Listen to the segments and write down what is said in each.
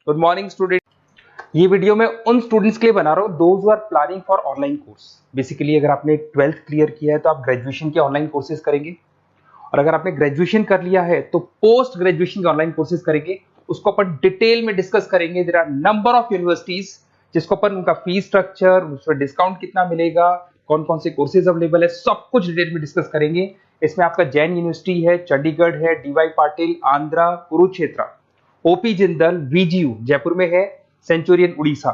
Good morning student. ये video मैं उन स्टूडेंट्स के लिए बना रहा हूँ those who are planning for online course. Basically अगर आपने 12th क्लियर किया है तो आप ग्रेजुएशन के ऑनलाइन कोर्सेज करेंगे, और अगर आपने ग्रेजुएशन कर लिया है तो पोस्ट ग्रेजुएशन के ऑनलाइन कोर्सेज करेंगे। उसको अपन डिटेल में डिस्कस करेंगे। There are number of universities जिसको अपन उनका फीस स्ट्रक्चर, उसमें डिस्काउंट कितना मिलेगा, कौन कौन से कोर्सेज अवेलेबल है, सब कुछ डिटेल में डिस्कस करेंगे। इसमें आपका जैन यूनिवर्सिटी है, चंडीगढ़ है, डीवाई पाटिल आंध्रा, कुरुक्षेत्र, ओपी जिंदल, वीजीयू जयपुर में है, सेंचुरियन उड़ीसा,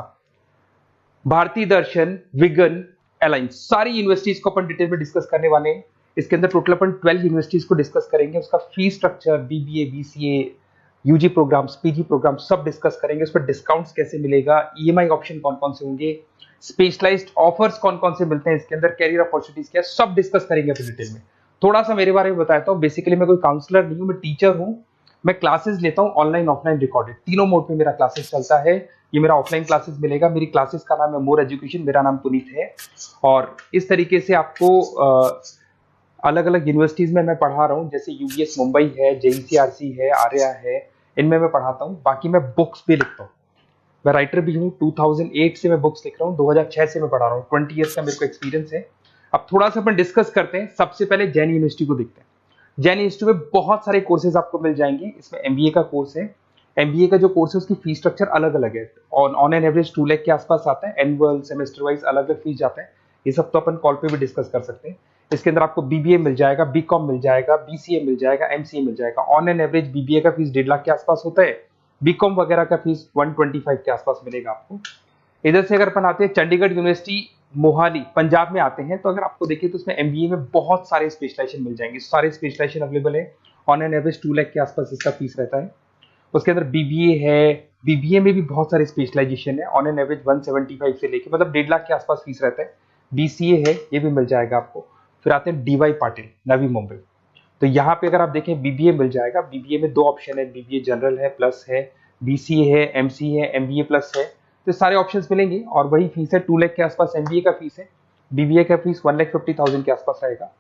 भारतीय दर्शन, विगन, अलायंस, सारी यूनिवर्सिटीज को अपन डिटेल में डिस्कस करने वाले हैं। इसके अंदर टोटल अपन 12 यूनिवर्सिटीज को डिस्कस करेंगे। उसका fees structure, BBA, BCA, UG programs, PG program सब डिस्कस करेंगे। उस पर डिस्काउंट्स कैसे मिलेगा, ईएमआई ऑप्शन कौन कौन से होंगे, स्पेशलाइज्ड ऑफर्स कौन कौन से मिलते हैं, इसके अंदर कैरियर अपॉर्चुनिटीज क्या, सब डिस्कस करेंगे अपन डिटेल में। थोड़ा सा मेरे बारे में बताता हूँ। बेसिकली मैं कोई काउंसलर नहीं हूँ, मैं टीचर हूँ। मैं क्लासेस लेता हूँ ऑनलाइन ऑफलाइन रिकॉर्डेड, तीनों मोड में मेरा क्लासेस चलता है। ये मेरा ऑफलाइन क्लासेस मिलेगा। मेरी क्लासेस का नाम है मोर एजुकेशन, मेरा नाम पुनीत है। और इस तरीके से आपको अलग अलग यूनिवर्सिटीज में मैं पढ़ा रहा हूँ, जैसे यूबीएस मुंबई है, जेईसीआरसी है, आर्या है, इनमें मैं पढ़ाता हूँ। बाकी मैं बुक्स भी लिखता हूँ, मैं राइटर भी हूँ। 2008 से मैं बुक्स लिख रहा हूँ, 2006 से मैं पढ़ा रहा हूँ, 20 ईयर्स का मेरे को एक्सपीरियंस है। अब थोड़ा सा अपन डिस्कस करते हैं। सबसे पहले जैन यूनिवर्सिटी को देखते हैं। जैन यूनिवर्सिटी में बहुत सारे कोर्सेज आपको मिल जाएंगे। इसमें एमबीए का कोर्स है। एमबीए का जो कोर्स है उसकी फीस स्ट्रक्चर अलग अलग है। ऑन एन एवरेज 2 लाख के आसपास आता है। एनुअल, सेमेस्टर वाइज अलग अलग फीस जाता है। ये सब तो अपन कॉल पे भी डिस्कस कर सकते हैं। इसके अंदर आपको बीबीए मिल जाएगा, बीकॉम मिल जाएगा, बीसीए मिल जाएगा, एमसीए मिल जाएगा। ऑन एन एवरेज बीबीए का फीस 1.5 लाख के आसपास होता है। बीकॉम वगैरह का फीस 125 के आसपास मिलेगा आपको। इधर से अगर अपन आते हैं चंडीगढ़ यूनिवर्सिटी मोहाली पंजाब में आते हैं, तो अगर आपको देखिए तो उसमें एमबीए में बहुत सारे स्पेशलाइजेशन मिल जाएंगे। सारे स्पेशलाइजेशन अवेलेबल है। ऑन एन एवरेज 2 लाख के आसपास इसका फीस रहता है। उसके अंदर बीबीए है, बीबीए में भी बहुत सारे स्पेशलाइजेशन है। ऑन एन एवरेज 175 से लेके मतलब 1.5 लाख के आसपास फीस रहता है। बीसीए है, ये भी मिल जाएगा आपको। फिर आते हैं डीवाई पाटिल, नवी मुंबई। तो यहाँ पे अगर आप देखें बीबीए मिल जाएगा। बीबीए में 2 ऑप्शन है, बीबीए जनरल है, प्लस है, बीसीए है, एमसीए है, एमबीए प्लस है। तो सारे ऑप्शंस मिलेंगे और वही फीस है। 2 लाख के आसपास एमबीए का फीस है। बीबीए का फीस 1,50,000 के आसपास आएगा।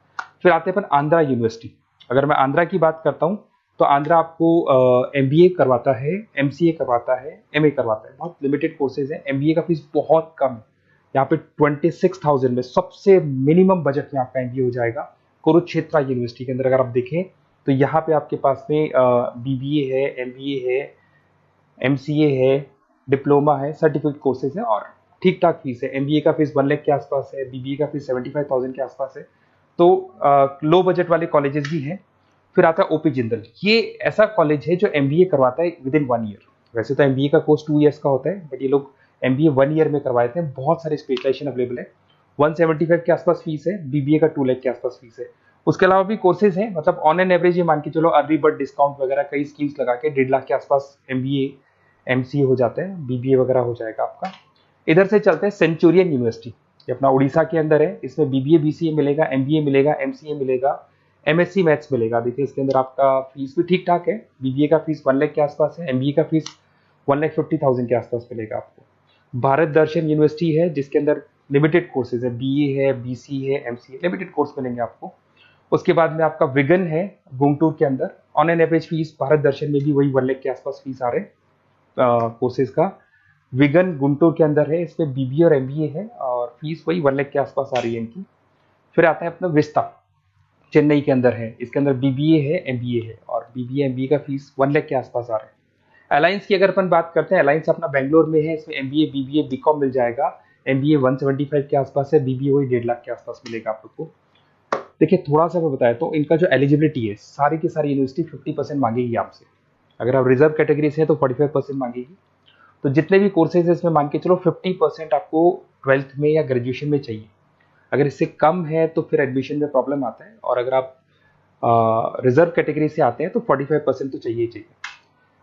फिर आते हैं अपन आंध्रा यूनिवर्सिटी। अगर मैं आंध्रा की बात करता हूँ तो आंध्रा आपको एमबीए करवाता है, एमसीए करवाता है, एमए करवाता है। बहुत लिमिटेड कोर्सेज है। एमबीए का फीस बहुत कम है। यहाँ पे 26,000 में सबसे मिनिमम बजट में आपका एमबीए हो जाएगा। कुरुक्षेत्र यूनिवर्सिटी के अंदर अगर आप देखें तो यहाँ पे आपके पास में बीबीए है, एमबीए है, एमसीए है, डिप्लोमा है, सर्टिफिकेट कोर्सेज है और ठीक ठाक फीस है। एमबीए का फीस 1 लाख के आसपास है, बीबीए का फीस 75,000 के आसपास है। तो लो बजट वाले कॉलेजेस भी हैं। फिर आता है ओपी जिंदल। ये ऐसा कॉलेज है जो एमबीए करवाता है विद इन 1 ईयर। वैसे तो एमबीए का कोर्स 2 ईयर्स का होता है, बट ये लोग एमबीए 1 ईयर में करवाते हैं। बहुत सारे स्पेशलाइजेशन अवेलेबल है। 175 के आसपास फीस है। बीबीए का 2 लाख के आसपास फीस है। उसके अलावा भी कोर्सेज हैं, मतलब ऑन एन एवरेज ये मान के चलो अर्ली बर्ड डिस्काउंट वगैरह कई स्कीम्स लगा के 1.5 लाख के आसपास एमबीए, एमसीए हो जाते हैं, बीबीए वगैरह हो जाएगा आपका। इधर से चलते हैं सेंचुरियन यूनिवर्सिटी, ये अपना उड़ीसा के अंदर है। इसमें बीबीए, बीसीए मिलेगा, एमबीए मिलेगा, एमसीए मिलेगा, एमएससी मैथ्स मिलेगा। देखिए इसके अंदर आपका फीस भी ठीक ठाक है। बीबीए का फीस 1 लाख के आसपास है, एमबीए का फीस 1,50,000 के आसपास मिलेगा आपको। भारत दर्शन यूनिवर्सिटी है जिसके अंदर लिमिटेड कोर्सेज है, बीए है, बीसी है, एमसीए, लिमिटेड कोर्स मिलेंगे आपको। उसके बाद में आपका विगन है गुंटूर के अंदर। On an average fees Bharat Darshan में भी वही 1 लाख के आसपास फीस आ रहे हैं कोर्सेज का। विगन गुंटूर के अंदर है, इसमें बीबीए और एमबीए है और फीस वही 1 लाख के आसपास आ रही है इनकी। फिर आता है अपना विस्ता, चेन्नई के अंदर है। इसके अंदर बीबीए है, एमबीए है और बीबीए एमबीए का फीस 1 लाख के आसपास आ रहा है। अलायंस की अगर अपन बात करते हैं, अलायंस अपना बेंगलोर में है। इसमें एमबीए, बीबीए, बीकॉम मिल जाएगा। एमबीए 175 के आसपास है, बीबीए वही 1.5 लाख के आसपास मिलेगा आप लोग को। देखिए थोड़ा सा मैं बताया तो इनका जो एलिजिबिलिटी है, सारी की सारी यूनिवर्सिटी 50% मांगेगी आपसे। अगर आप रिजर्व कैटेगरी से है तो 45% मांगेगी। तो जितने भी कोर्सेज है इसमें मान के चलो 50% आपको 12th में या ग्रेजुएशन में चाहिए। अगर इससे कम है तो फिर एडमिशन में प्रॉब्लम आता है। और अगर आप रिजर्व कैटेगरी से आते हैं तो 45% तो चाहिए ही चाहिए।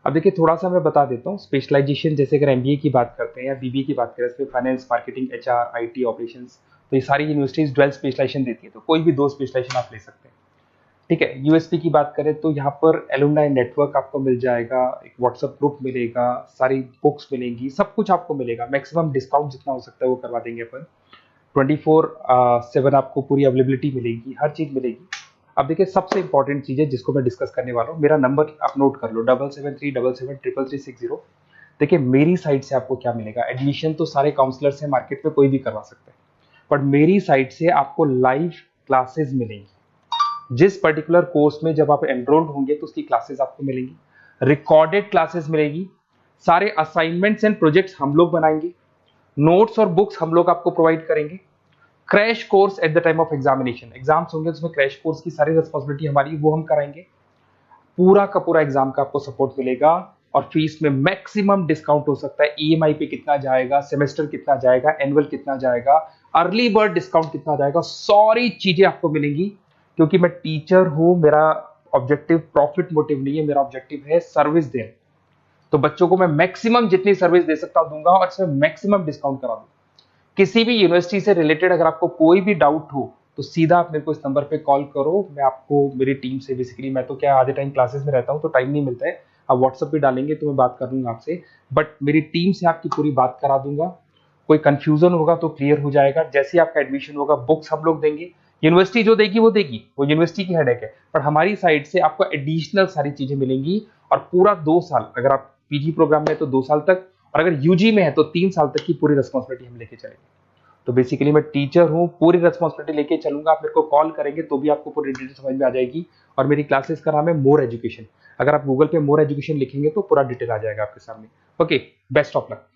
अब देखिए थोड़ा सा मैं बता देता हूँ स्पेशलाइजेशन। जैसे अगर एमबीए की बात करते हैं या बीबीए की बात करें, इसमें finance, marketing, HR, IT, operations, तो ये सारी यूनिवर्सिटीज 12 स्पेशलाइजेशन देती है। तो कोई भी 2 स्पेशलाइजेशन आप ले सकते हैं, ठीक है। यूएसपी की बात करें तो यहाँ पर एलुमनाई नेटवर्क आपको मिल जाएगा, एक व्हाट्सएप ग्रुप मिलेगा, सारी बुक्स मिलेंगी, सब कुछ आपको मिलेगा। मैक्सिमम डिस्काउंट जितना हो सकता है वो करवा देंगे अपन। 24/7 आपको पूरी अवेलेबिलिटी मिलेगी, हर चीज मिलेगी। अब देखिए सबसे इंपॉर्टेंट चीज है जिसको मैं डिस्कस करने वाला हूँ। मेरा नंबर आप नोट कर लो, 7737773360। देखिए मेरी साइड से आपको क्या मिलेगा, एडमिशन तो सारे काउंसलर्स हैं मार्केट में, कोई भी करवा सकता है, बट मेरी साइड से आपको लाइव क्लासेस मिलेंगी। जिस पर्टिकुलर कोर्स में जब आप एनरोल्ड होंगे तो उसकी क्लासेस आपको मिलेंगी, रिकॉर्डेड क्लासेस मिलेगी, सारे असाइनमेंट्स एंड प्रोजेक्ट्स हम लोग बनाएंगे, नोट्स और बुक्स हम लोग आपको प्रोवाइड करेंगे, crash course at the time of examination, exams होंगे उसमें क्रैश कोर्स की सारी रिस्पॉन्सिबिलिटी हमारी, वो हम कराएंगे। पूरा का पूरा एग्जाम का आपको सपोर्ट मिलेगा और फीस में मैक्सिमम डिस्काउंट हो सकता है। ईएमआई पे कितना जाएगा, सेमेस्टर कितना जाएगा, एनुअल कितना जाएगा, अर्ली बर्ड डिस्काउंट कितना जाएगा, सारी चीजें आपको मिलेंगी। क्योंकि मैं टीचर हूं, मेरा ऑब्जेक्टिव प्रॉफिट मोटिव नहीं है, मेरा ऑब्जेक्टिव है सर्विस देना। तो बच्चों को मैं मैक्सिमम जितनी सर्विस दे सकता दूंगा और इसमें मैक्सिमम डिस्काउंट करा दूंगा। किसी भी यूनिवर्सिटी से रिलेटेड अगर आपको कोई भी डाउट हो तो सीधा आप मेरे को इस नंबर पे कॉल करो, मैं आपको मेरी टीम से, बेसिकली मैं तो क्या आधे टाइम क्लासेस में रहता हूँ तो टाइम नहीं मिलता है, आप व्हाट्सएप पे डालेंगे तो मैं बात कर लूंगा आपसे, बट मेरी टीम से आपकी पूरी बात करा दूंगा। कोई कंफ्यूजन होगा तो क्लियर हो जाएगा। जैसे ही आपका एडमिशन होगा बुक्स हम लोग देंगे, यूनिवर्सिटी जो देगी वो देगी, वो यूनिवर्सिटी की हेडेक है, पर हमारी साइड से आपको एडिशनल सारी चीजें मिलेंगी। और पूरा 2 साल, अगर आप पीजी प्रोग्राम में तो 2 साल तक, और अगर यूजी में है तो 3 साल तक की पूरी रिस्पॉन्सिबिलिटी हम लेके चलेंगे। तो बेसिकली मैं टीचर हूँ, पूरी रिस्पॉन्सिबिलिटी लेके चलूंगा। आप मेरे को कॉल करेंगे तो भी आपको पूरी डिटेल समझ में आ जाएगी। और मेरी क्लासेस का नाम है मोर एजुकेशन, अगर आप गूगल पे मोर एजुकेशन लिखेंगे तो पूरा डिटेल आ जाएगा आपके सामने। Okay, best of luck.